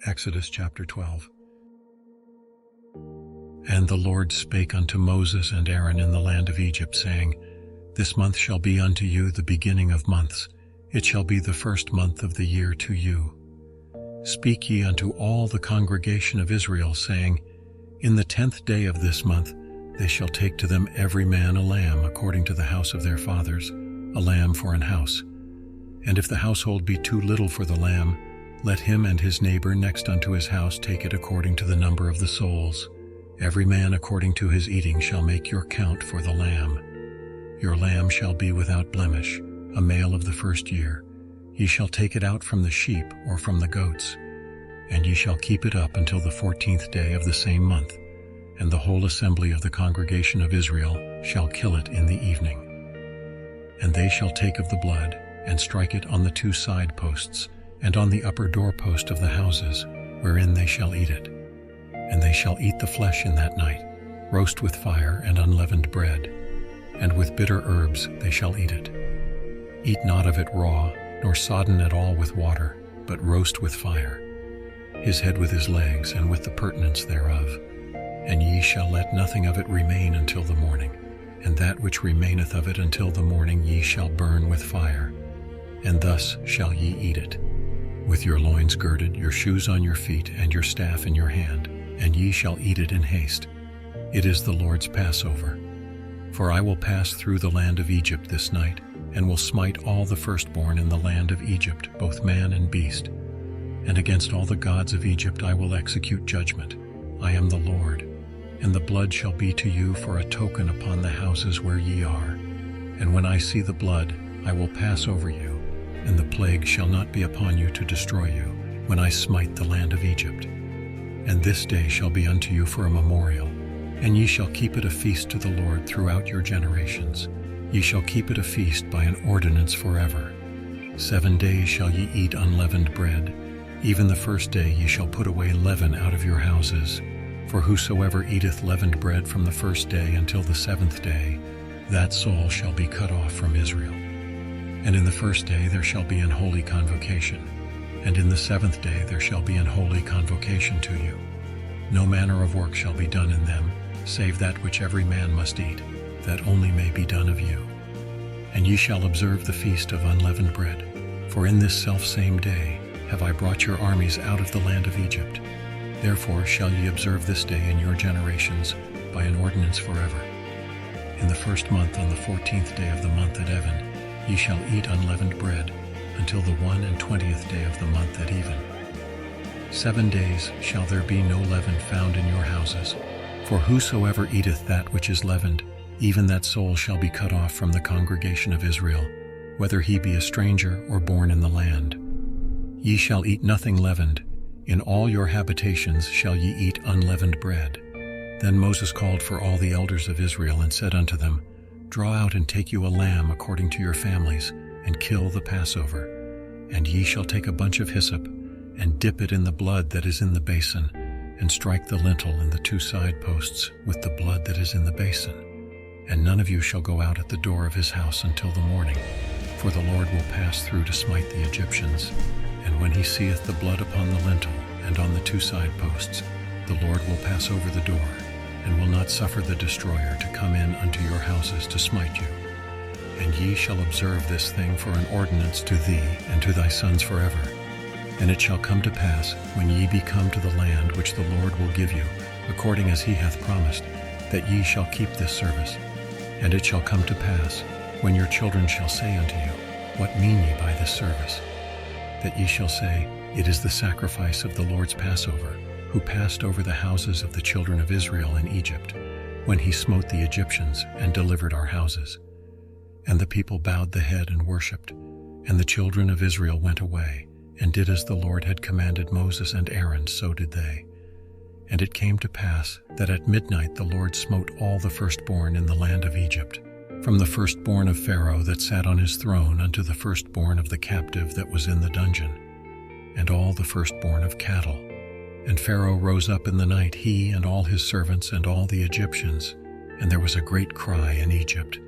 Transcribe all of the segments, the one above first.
Exodus chapter 12. And the Lord spake unto Moses and Aaron in the land of Egypt, saying, This month shall be unto you the beginning of months. It shall be the first month of the year to you. Speak ye unto all the congregation of Israel, saying, In the 10th day of this month they shall take to them every man a lamb according to the house of their fathers, a lamb for an house. And if the household be too little for the lamb, let him and his neighbor next unto his house take it according to the number of the souls. Every man according to his eating shall make your count for the lamb. Your lamb shall be without blemish, a male of the first year. Ye shall take it out from the sheep or from the goats, and ye shall keep it up until the 14th day of the same month, and the whole assembly of the congregation of Israel shall kill it in the evening. And they shall take of the blood, and strike it on the 2 side posts, and on the upper doorpost of the houses, wherein they shall eat it. And they shall eat the flesh in that night, roast with fire and unleavened bread, and with bitter herbs they shall eat it. Eat not of it raw, nor sodden at all with water, but roast with fire, his head with his legs, and with the purtenance thereof. And ye shall let nothing of it remain until the morning, and that which remaineth of it until the morning ye shall burn with fire. And thus shall ye eat it, with your loins girded, your shoes on your feet, and your staff in your hand, and ye shall eat it in haste. It is the Lord's Passover. For I will pass through the land of Egypt this night, and will smite all the firstborn in the land of Egypt, both man and beast. And against all the gods of Egypt I will execute judgment. I am the Lord. And the blood shall be to you for a token upon the houses where ye are. And when I see the blood, I will pass over you, and the plague shall not be upon you to destroy you, when I smite the land of Egypt. And this day shall be unto you for a memorial, and ye shall keep it a feast to the Lord throughout your generations. Ye shall keep it a feast by an ordinance forever. 7 days shall ye eat unleavened bread. Even the first day ye shall put away leaven out of your houses. For whosoever eateth leavened bread from the first day until the 7th day, that soul shall be cut off from Israel. And in the first day there shall be an holy convocation, and in the 7th day there shall be an holy convocation to you. No manner of work shall be done in them, save that which every man must eat, that only may be done of you. And ye shall observe the feast of unleavened bread, for in this selfsame day have I brought your armies out of the land of Egypt. Therefore shall ye observe this day in your generations by an ordinance forever. In the first month, on the 14th day of the month at even, ye shall eat unleavened bread until the 21st day of the month at even. 7 days shall there be no leaven found in your houses, for whosoever eateth that which is leavened, even that soul shall be cut off from the congregation of Israel, whether he be a stranger or born in the land. Ye shall eat nothing leavened. In all your habitations shall ye eat unleavened bread. Then Moses called for all the elders of Israel, and said unto them, Draw out and take you a lamb according to your families, and kill the Passover. And ye shall take a bunch of hyssop, and dip it in the blood that is in the basin, and strike the lintel and the 2 side posts with the blood that is in the basin. And none of you shall go out at the door of his house until the morning, for the Lord will pass through to smite the Egyptians. And when he seeth the blood upon the lintel and on the 2 side posts, the Lord will pass over the door, and will not suffer the destroyer to come in unto your houses to smite you. And ye shall observe this thing for an ordinance to thee and to thy sons forever. And it shall come to pass, when ye be come to the land which the Lord will give you, according as he hath promised, that ye shall keep this service. And it shall come to pass, when your children shall say unto you, What mean ye by this service? That ye shall say, It is the sacrifice of the Lord's Passover, who passed over the houses of the children of Israel in Egypt, when he smote the Egyptians and delivered our houses. And the people bowed the head and worshipped, and the children of Israel went away, and did as the Lord had commanded Moses and Aaron, so did they. And it came to pass that at midnight the Lord smote all the firstborn in the land of Egypt, from the firstborn of Pharaoh that sat on his throne unto the firstborn of the captive that was in the dungeon, and all the firstborn of cattle. And Pharaoh rose up in the night, he and all his servants and all the Egyptians, and there was a great cry in Egypt,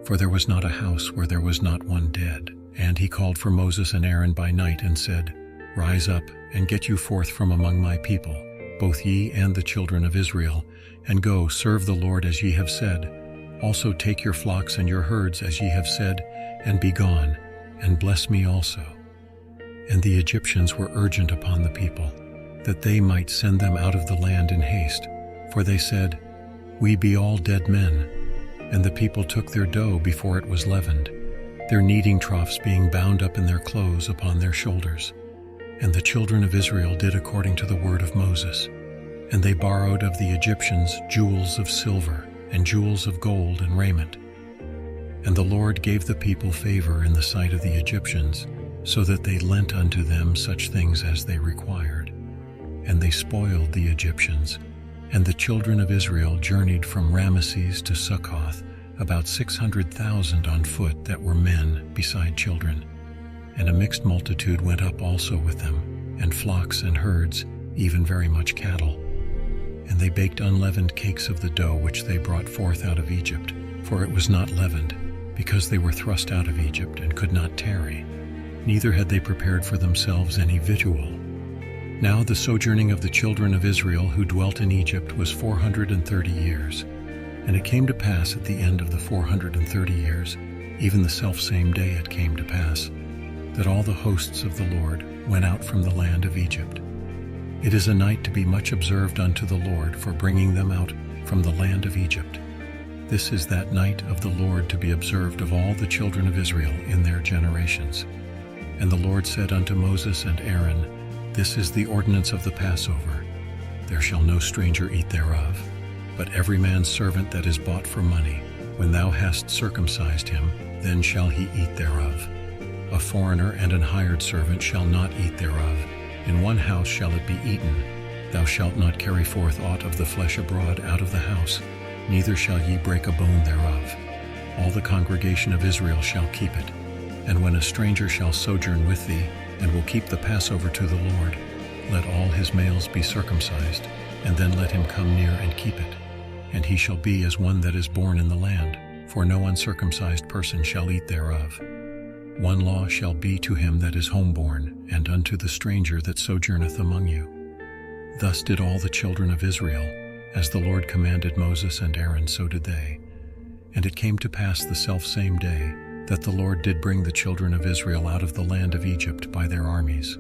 for there was not a house where there was not one dead. And he called for Moses and Aaron by night and said, Rise up, and get you forth from among my people, both ye and the children of Israel, and go, serve the Lord as ye have said. Also take your flocks and your herds as ye have said, and be gone, and bless me also. And the Egyptians were urgent upon the people, that they might send them out of the land in haste. For they said, We be all dead men. And the people took their dough before it was leavened, their kneading troughs being bound up in their clothes upon their shoulders. And the children of Israel did according to the word of Moses. And they borrowed of the Egyptians jewels of silver, and jewels of gold and raiment. And the Lord gave the people favor in the sight of the Egyptians, so that they lent unto them such things as they required. And they spoiled the Egyptians. And the children of Israel journeyed from Ramesses to Succoth, about 600,000 on foot that were men beside children. And a mixed multitude went up also with them, and flocks and herds, even very much cattle. And they baked unleavened cakes of the dough which they brought forth out of Egypt, for it was not leavened, because they were thrust out of Egypt and could not tarry. Neither had they prepared for themselves any victual. Now the sojourning of the children of Israel who dwelt in Egypt was 430 years. And it came to pass at the end of the 430 years, even the selfsame day it came to pass, that all the hosts of the Lord went out from the land of Egypt. It is a night to be much observed unto the Lord for bringing them out from the land of Egypt. This is that night of the Lord to be observed of all the children of Israel in their generations. And the Lord said unto Moses and Aaron, This is the ordinance of the Passover. There shall no stranger eat thereof, but every man's servant that is bought for money, when thou hast circumcised him, then shall he eat thereof. A foreigner and an hired servant shall not eat thereof. In one house shall it be eaten. Thou shalt not carry forth aught of the flesh abroad out of the house, neither shall ye break a bone thereof. All the congregation of Israel shall keep it. And when a stranger shall sojourn with thee, and will keep the Passover to the Lord, let all his males be circumcised, and then let him come near and keep it. And he shall be as one that is born in the land, for no uncircumcised person shall eat thereof. One law shall be to him that is homeborn, and unto the stranger that sojourneth among you. Thus did all the children of Israel, as the Lord commanded Moses and Aaron, so did they. And it came to pass the selfsame day, that the Lord did bring the children of Israel out of the land of Egypt by their armies.